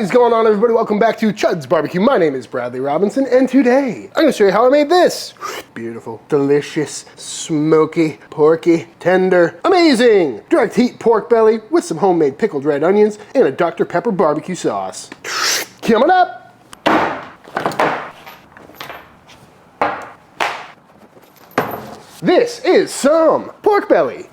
is going on, everybody? Welcome back to Chuds BBQ. My name is Bradley Robinson, and today I'm gonna show you how I made this. Beautiful, delicious, smoky, porky, tender, amazing direct heat pork belly with some homemade pickled red onions and a Dr. Pepper BBQ sauce. Coming up. This is some pork belly.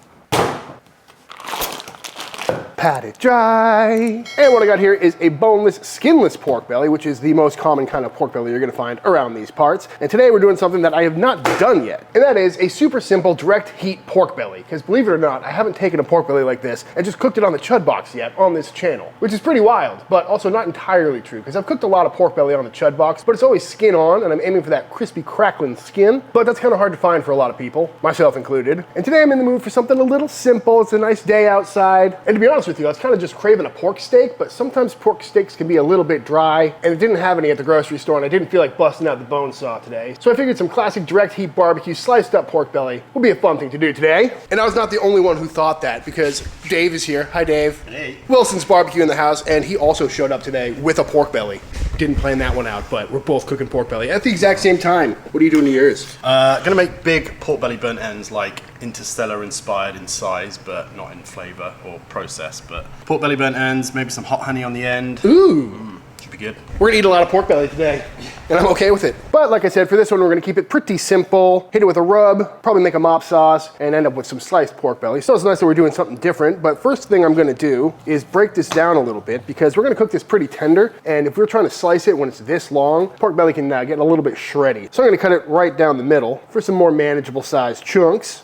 Pat it dry. And what I got here is a boneless, skinless pork belly, which is the most common kind of pork belly you're gonna find around these parts. And today we're doing something that I have not done yet. And that is a super simple direct heat pork belly. Because believe it or not, I haven't taken a pork belly like this and just cooked it on the Chud Box yet on this channel, which is pretty wild, but also not entirely true. Because I've cooked a lot of pork belly on the Chud Box, but it's always skin on, and I'm aiming for that crispy, crackling skin. But that's kind of hard to find for a lot of people, myself included. And today I'm in the mood for something a little simple. It's a nice day outside. And to be honest with you, I was kind of just craving a pork steak, but sometimes pork steaks can be a little bit dry, and it didn't have any at the grocery store, and I didn't feel like busting out the bone saw today. So I figured some classic direct heat barbecue sliced up pork belly would be a fun thing to do today. And I was not the only one who thought that, because Dave is here. Hi, Dave. Hey. Wilson's barbecue in the house, and he also showed up today with a pork belly. Didn't plan that one out, but we're both cooking pork belly at the exact same time. What are you doing to yours? Gonna make big pork belly burnt ends, like Interstellar inspired in size, but not in flavor or process. But pork belly burnt ends, maybe some hot honey on the end. Ooh. Should be good. We're gonna eat a lot of pork belly today, and I'm okay with it. But like I said, for this one, we're gonna keep it pretty simple. Hit it with a rub, probably make a mop sauce, and end up with some sliced pork belly. So it's nice that we're doing something different. But first thing I'm gonna do is break this down a little bit, because we're gonna cook this pretty tender. And if we're trying to slice it when it's this long, pork belly can get a little bit shreddy. So I'm gonna cut it right down the middle for some more manageable sized chunks.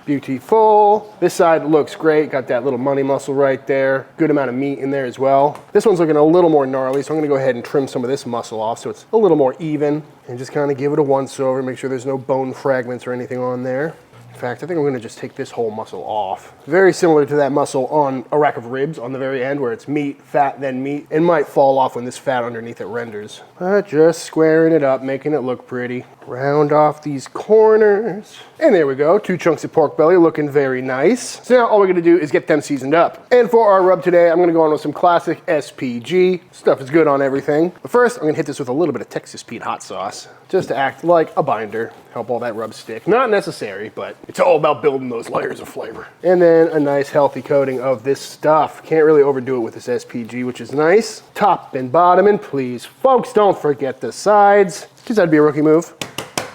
Beautiful. This side looks great. Got that little money muscle right there. Good amount of meat in there as well. This one's looking a little more gnarly, so I'm gonna go ahead and trim some of this muscle off so it's a little more even, and just kind of give it a once over, make sure there's no bone fragments or anything on there. In fact, I think I'm gonna just take this whole muscle off. Very similar to that muscle on a rack of ribs on the very end, where it's meat, fat, then meat. It might fall off when this fat underneath it renders. But just squaring it up, making it look pretty. Round off these corners. And there we go, 2 chunks of pork belly looking very nice. So now all we're gonna do is get them seasoned up. And for our rub today, I'm gonna go on with some classic SPG. Stuff is good on everything. But first, I'm gonna hit this with a little bit of Texas Pete hot sauce, just to act like a binder, help all that rub stick. Not necessary, but it's all about building those layers of flavor. And then a nice healthy coating of this stuff. Can't really overdo it with this SPG, which is nice. Top and bottom, and please, folks, don't forget the sides, because that'd be a rookie move.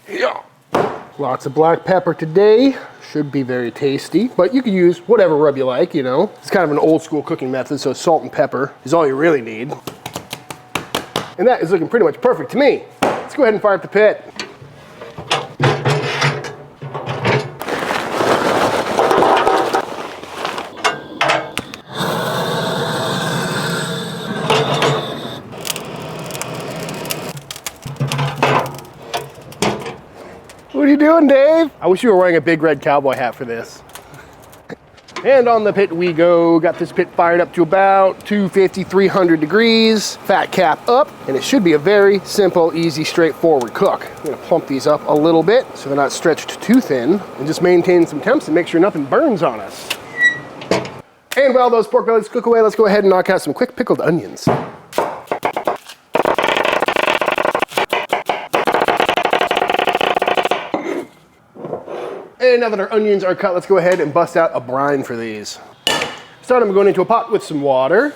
Yeah. Lots of black pepper today. Should be very tasty, but you can use whatever rub you like, you know. It's kind of an old school cooking method, so salt and pepper is all you really need. And that is looking pretty much perfect to me. Let's go ahead and fire up the pit. What are you doing, Dave? I wish you were wearing a big red cowboy hat for this. And on the pit we go. Got this pit fired up to about 250, 300 degrees. Fat cap up, and it should be a very simple, easy, straightforward cook. I'm gonna plump these up a little bit so they're not stretched too thin, and just maintain some temps and make sure nothing burns on us. And while those pork bellies cook away, let's go ahead and knock out some quick pickled onions. And now that our onions are cut, let's go ahead and bust out a brine for these. Start, I'm going into a pot with some water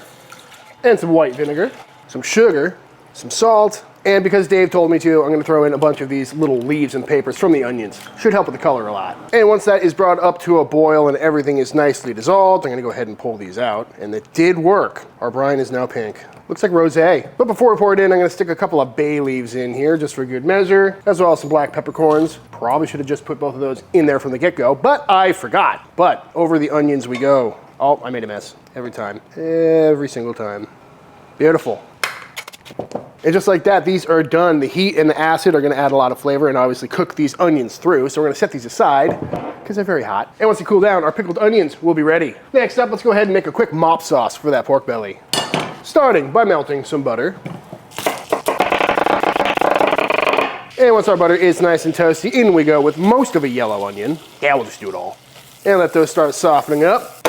and some white vinegar, some sugar, some salt, and because Dave told me to, I'm gonna throw in a bunch of these little leaves and papers from the onions. Should help with the color a lot. And once that is brought up to a boil and everything is nicely dissolved, I'm gonna go ahead and pull these out, and it did work. Our brine is now pink. Looks like rosé. But before we pour it in, I'm gonna stick a couple of bay leaves in here just for good measure, as well as some black peppercorns. Probably should have just put both of those in there from the get-go, but I forgot. But over the onions we go. Oh, I made a mess every time, every single time. Beautiful. And just like that, these are done. The heat and the acid are gonna add a lot of flavor and obviously cook these onions through. So we're gonna set these aside because they're very hot. And once they cool down, our pickled onions will be ready. Next up, let's go ahead and make a quick mop sauce for that pork belly. Starting by melting some butter. And once our butter is nice and toasty, in we go with most of a yellow onion. Yeah, we'll just do it all. And let those start softening up.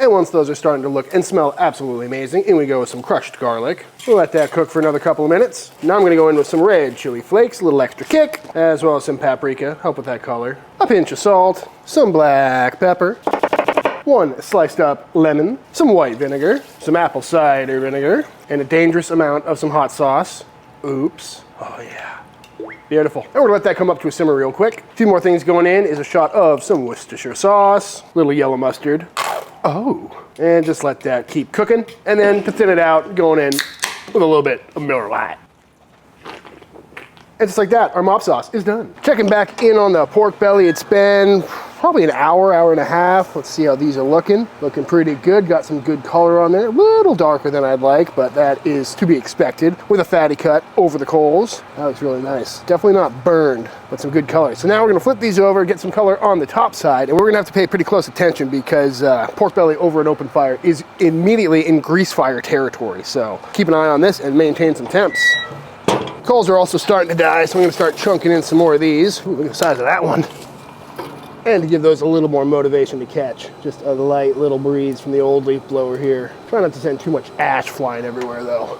And once those are starting to look and smell absolutely amazing, in we go with some crushed garlic. We'll let that cook for another couple of minutes. Now I'm gonna go in with some red chili flakes, a little extra kick, as well as some paprika, help with that color. A pinch of salt, some black pepper, 1 sliced up lemon, some white vinegar, some apple cider vinegar, and a dangerous amount of some hot sauce. Oops. Oh yeah. Beautiful. And we're gonna let that come up to a simmer real quick. A few more things going in is a shot of some Worcestershire sauce, little yellow mustard. Oh. And just let that keep cooking. And then to thin it out, going in with a little bit of Miller Lite. And just like that, our mop sauce is done. Checking back in on the pork belly, it's been probably an hour, hour and a half. Let's see how these are looking. Looking pretty good, got some good color on there. A little darker than I'd like, but that is to be expected with a fatty cut over the coals. That looks really nice. Definitely not burned, but some good color. So now we're gonna flip these over, get some color on the top side, and we're gonna have to pay pretty close attention because pork belly over an open fire is immediately in grease fire territory. So keep an eye on this and maintain some temps. Coals are also starting to die, so I'm gonna start chunking in some more of these. Ooh, look at the size of that one. And to give those a little more motivation to catch. Just a light little breeze from the old leaf blower here. Try not to send too much ash flying everywhere though.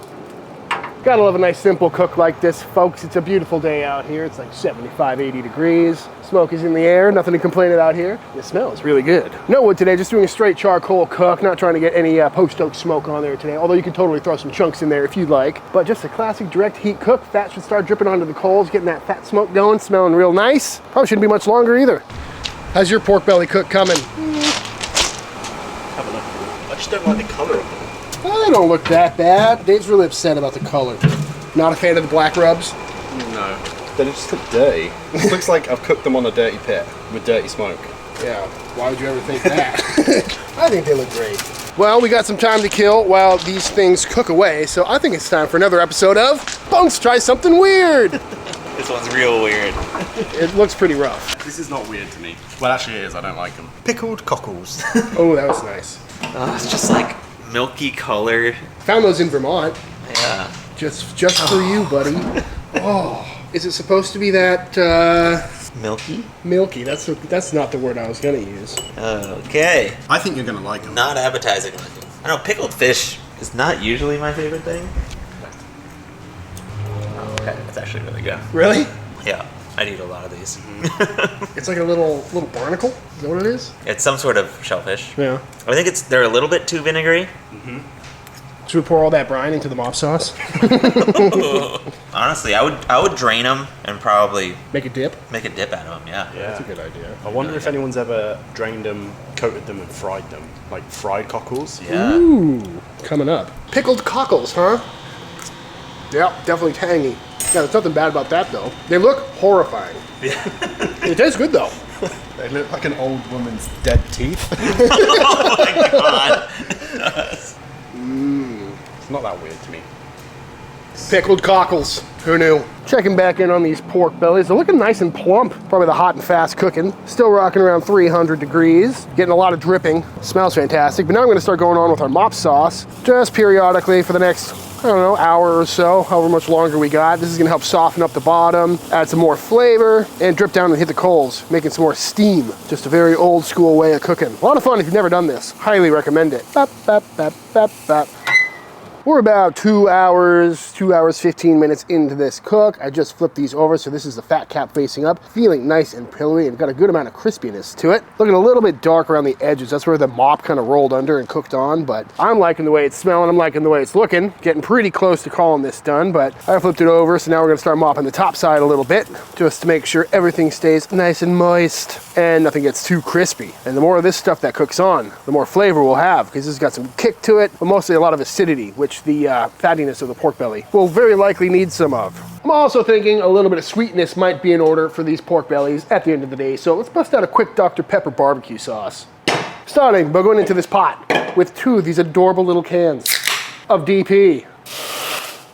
Gotta love a nice simple cook like this, folks. It's a beautiful day out here. It's like 75, 80 degrees. Smoke is in the air, nothing to complain about here. It smells really good. No wood today, just doing a straight charcoal cook. Not trying to get any post-oak smoke on there today, although you can totally throw some chunks in there if you'd like. But just a classic direct heat cook. Fat should start dripping onto the coals, getting that fat smoke going, smelling real nice. Probably shouldn't be much longer either. How's your pork belly cook coming? Have a look. I just don't like the color of them. Well, they don't look that bad. Dave's really upset about the color. Not a fan of the black rubs? No. They just look dirty. It looks like I've cooked them on a dirty pit with dirty smoke. Yeah, why would you ever think that? I think they look great. Well, we got some time to kill while these things cook away, so I think it's time for another episode of Bones Try Something Weird. This one's real weird. It looks pretty rough. This is not weird to me. Well, actually it is. I don't like them. Pickled cockles. Oh, that was nice. It's just like milky color. Found those in Vermont. Yeah. Just for you, buddy. Oh, is it supposed to be that Milky? milky? That's not the word I was gonna use. Okay. I think you're going to like them. Not appetizing looking. I know pickled fish is not usually my favorite thing. Oh, okay. That's actually really good. Really? Yeah. I'd eat a lot of these. It's like a little barnacle. Is that what it is? It's some sort of shellfish. Yeah. I think they're a little bit too vinegary. Should we pour all that brine into the mop sauce? Honestly, I would drain them and probably Make a dip? make a dip out of them. Yeah. That's a good idea. I wonder if anyone's ever drained them, coated them, and fried them. Like fried cockles. Yeah. Ooh, coming up. Pickled cockles, huh? Yeah, definitely tangy. Yeah, there's nothing bad about that though. They look horrifying. Yeah. It tastes good though. They look like an old woman's dead teeth. Oh my god. It's not that weird to me. Pickled cockles. Who knew? Checking back in on these pork bellies. They're looking nice and plump. Probably the hot and fast cooking. Still rocking around 300 degrees. Getting a lot of dripping. Smells fantastic. But now I'm going to start going on with our mop sauce. Just periodically for the next, I don't know, hour or so. However much longer we got. This is going to help soften up the bottom. Add some more flavor. And drip down and hit the coals. Making some more steam. Just a very old school way of cooking. A lot of fun if you've never done this. Highly recommend it. Bap, bap, bap, bap, bap. We're about 2 hours, 15 minutes into this cook. I just flipped these over, so this is the fat cap facing up. Feeling nice and pillowy and got a good amount of crispiness to it. Looking a little bit dark around the edges. That's where the mop kind of rolled under and cooked on, but I'm liking the way it's smelling. I'm liking the way it's looking. Getting pretty close to calling this done, but I flipped it over, so now we're gonna start mopping the top side a little bit, just to make sure everything stays nice and moist and nothing gets too crispy. And the more of this stuff that cooks on, the more flavor we'll have, because this has got some kick to it, but mostly a lot of acidity, which the fattiness of the pork belly will very likely need some of. I'm also thinking a little bit of sweetness might be in order for these pork bellies at the end of the day, so let's bust out a quick Dr. Pepper BBQ sauce. Starting by going into this pot with 2 of these adorable little cans of DP.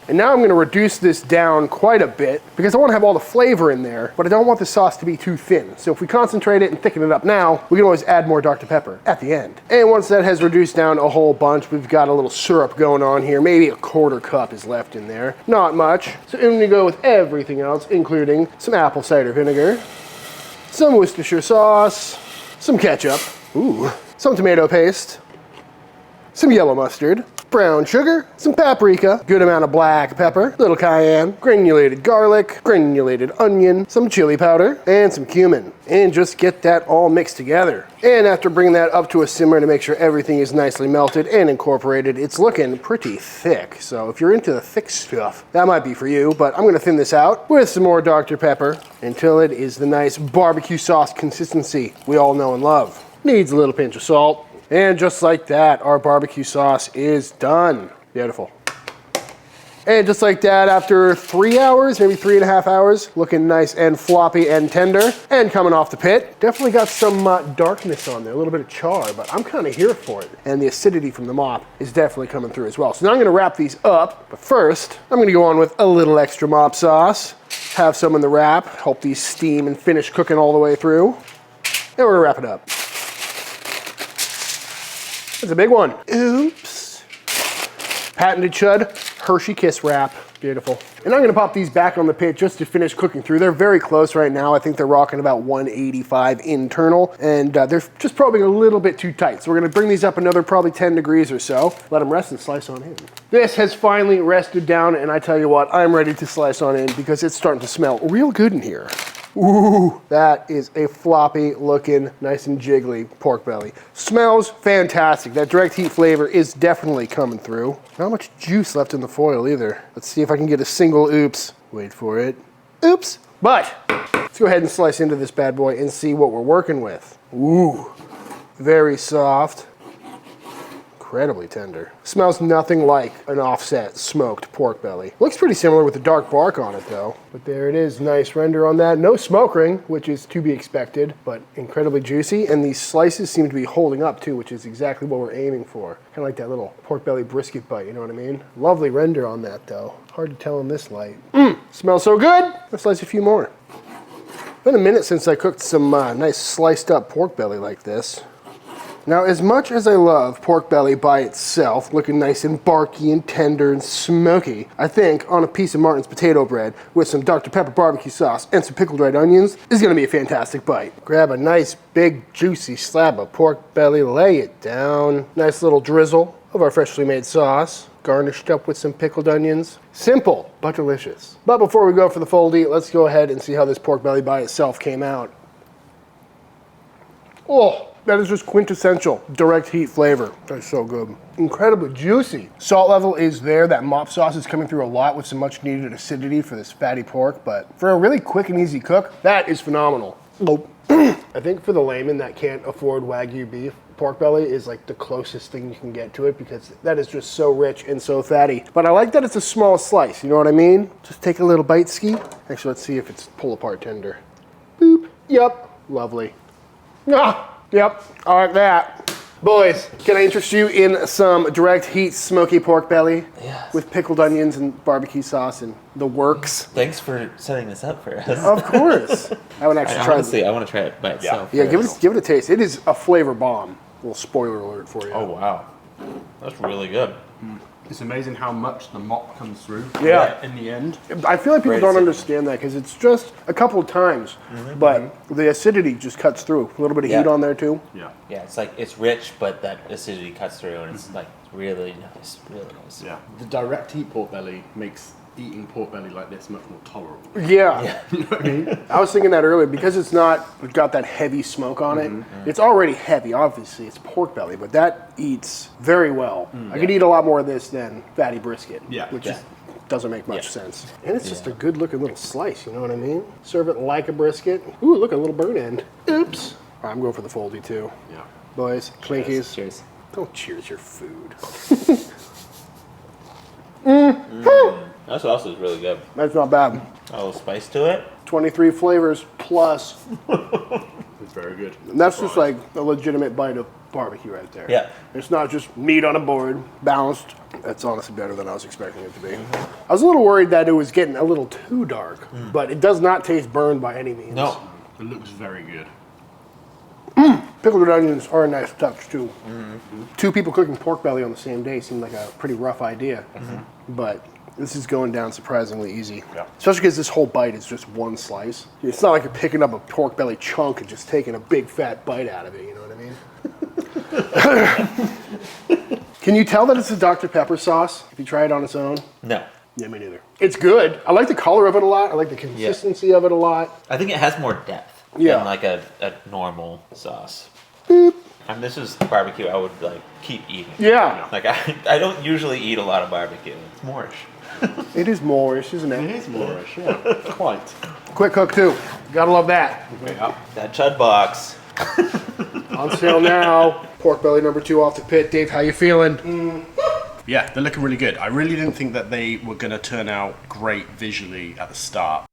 And now I'm gonna reduce this down quite a bit because I wanna have all the flavor in there, but I don't want the sauce to be too thin. So if we concentrate it and thicken it up now, we can always add more Dr. Pepper at the end. And once that has reduced down a whole bunch, we've got a little syrup going on here. Maybe a 1/4 cup is left in there. Not much. So in we go with everything else, including some apple cider vinegar, some Worcestershire sauce, some ketchup, ooh, some tomato paste, some yellow mustard, brown sugar, some paprika, good amount of black pepper, little cayenne, granulated garlic, granulated onion, some chili powder, and some cumin. And just get that all mixed together. And after bringing that up to a simmer to make sure everything is nicely melted and incorporated, it's looking pretty thick. So if you're into the thick stuff, that might be for you, but I'm gonna thin this out with some more Dr. Pepper until it is the nice barbecue sauce consistency we all know and love. Needs a little pinch of salt. And just like that, our barbecue sauce is done. Beautiful. And just like that, after 3 hours, maybe 3.5 hours, looking nice and floppy and tender, and coming off the pit. Definitely got some darkness on there, a little bit of char, but I'm kind of here for it. And the acidity from the mop is definitely coming through as well. So now I'm gonna wrap these up, but first, I'm gonna go on with a little extra mop sauce, have some in the wrap, help these steam and finish cooking all the way through. And we're gonna wrap it up. That's a big one. Oops. Patented Chud Hershey Kiss wrap. Beautiful. And I'm gonna pop these back on the pit just to finish cooking through. They're very close right now. I think they're rocking about 185 internal, and they're just probably a little bit too tight. So we're gonna bring these up another probably 10 degrees or so. Let them rest and slice on in. This has finally rested down, and I tell you what, I'm ready to slice on in because it's starting to smell real good in here. Ooh, that is a floppy looking, nice and jiggly pork belly. Smells fantastic. That direct heat flavor is definitely coming through. Not much juice left in the foil either. Let's see if I can get a single oops. Wait for it. Oops. But let's go ahead and slice into this bad boy and see what we're working with. Ooh, very soft. Incredibly tender. Smells nothing like an offset smoked pork belly. Looks pretty similar with the dark bark on it though. But there it is, nice render on that. No smoke ring, which is to be expected, but incredibly juicy. And these slices seem to be holding up too, which is exactly what we're aiming for. Kind of like that little pork belly brisket bite, you know what I mean? Lovely render on that though. Hard to tell in this light. Smells so good. Let's slice a few more. Been a minute since I cooked some nice sliced up pork belly like this. Now, as much as I love pork belly by itself, looking nice and barky and tender and smoky, I think on a piece of Martin's potato bread with some Dr. Pepper BBQ sauce and some pickled red onions is gonna be a fantastic bite. Grab a nice big juicy slab of pork belly, lay it down. Nice little drizzle of our freshly made sauce, garnished up with some pickled onions. Simple, but delicious. But before we go for the foldy, let's go ahead and see how this pork belly by itself came out. Oh. That is just quintessential direct heat flavor. That's so good. Incredibly juicy. Salt level is there. That mop sauce is coming through a lot with some much needed acidity for this fatty pork, but for a really quick and easy cook, that is phenomenal. I think for the layman that can't afford Wagyu beef, pork belly is like the closest thing you can get to it because that is just so rich and so fatty. But I like that it's a small slice, you know what I mean? Just take a little bite ski. Actually, let's see if it's pull apart tender. Boop. Yep. Lovely. Ah. Yep, I like that. Boys, can I interest you in some direct heat smoky pork belly? Yes. With pickled onions and barbecue sauce and the works? Thanks for setting this up for us. Of course. I would actually try Honestly, I want to try it by itself. Yeah, give it a taste. It is a flavor bomb. A little spoiler alert for you. Oh, wow. That's really good. It's amazing how much the mop comes through in the end. I feel like people don't understand that because it's just a couple of times, but the acidity just cuts through. A little bit of heat on there too. Yeah. Yeah, it's like, it's rich, but that acidity cuts through and it's like really nice, really nice. Yeah. The direct heat pork belly makes eating pork belly like this much more tolerable. Yeah. You know what I mean? I was thinking that earlier because it's not got that heavy smoke on it. It's already heavy, obviously. It's pork belly, but that eats very well. I could eat a lot more of this than fatty brisket, which just doesn't make much sense. And it's just a good looking little slice, you know what I mean? Serve it like a brisket. Ooh, look, a little burn end. Oops. I'm going for the foldy too. Yeah. Boys, Clinkies. Cheers. Don't cheers your food. That sauce is really good. That's not bad. A little spice to it. 23 flavors plus. It's very good. And that's just like a legitimate bite of barbecue right there. Yeah. It's not just meat on a board, balanced. That's honestly better than I was expecting it to be. I was a little worried that it was getting a little too dark, but it does not taste burned by any means. No. It looks very good. Pickled onions are a nice touch too. Two people cooking pork belly on the same day seemed like a pretty rough idea, but this is going down surprisingly easy. Yeah. Especially because this whole bite is just one slice. It's not like you're picking up a pork belly chunk and just taking a big fat bite out of it, you know what I mean? Can you tell that it's a Dr. Pepper sauce if you try it on its own? No. Yeah, me neither. It's good. I like the color of it a lot. I like the consistency of it a lot. I think it has more depth than like a normal sauce. Boop. And this is barbecue I would like keep eating. Yeah. Like I don't usually eat a lot of barbecue. It's Moorish. It is Moorish, isn't it? It is Moorish, yeah. Quite. Quick cook too. Gotta love that. Yeah. That Chud Box. On sale now. Pork belly number 2 off the pit. Dave, how you feeling? Yeah, they're looking really good. I really didn't think that they were going to turn out great visually at the start.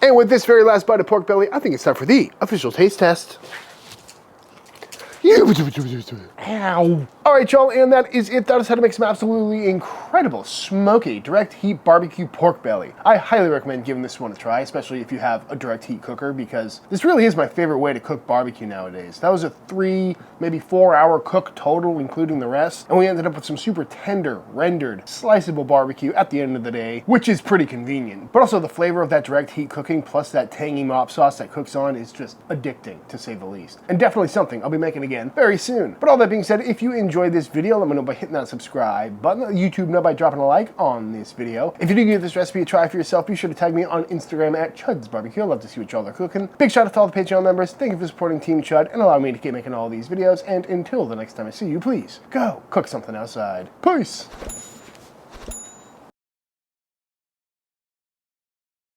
And with this very last bite of pork belly, I think it's time for the official taste test. Ow. All right, y'all, and that is it. That is how to make some absolutely incredible, smoky, direct heat barbecue pork belly. I highly recommend giving this one a try, especially if you have a direct heat cooker, because this really is my favorite way to cook barbecue nowadays. That was a 3, maybe 4 hour cook total, including the rest, and we ended up with some super tender, rendered, sliceable barbecue at the end of the day, which is pretty convenient. But also the flavor of that direct heat cooking plus that tangy mop sauce that cooks on is just addicting, to say the least. And definitely something I'll be making again very soon. But all that being said, if you enjoyed this video, let me know by hitting that subscribe button. YouTube know by dropping a like on this video. If you do give this recipe a try for yourself, be sure to tag me on Instagram at Chuds BBQ. I'd love to see what y'all are cooking. Big shout out to all the Patreon members. Thank you for supporting Team Chud and allowing me to keep making all these videos. And until the next time I see you, please go cook something outside. Peace.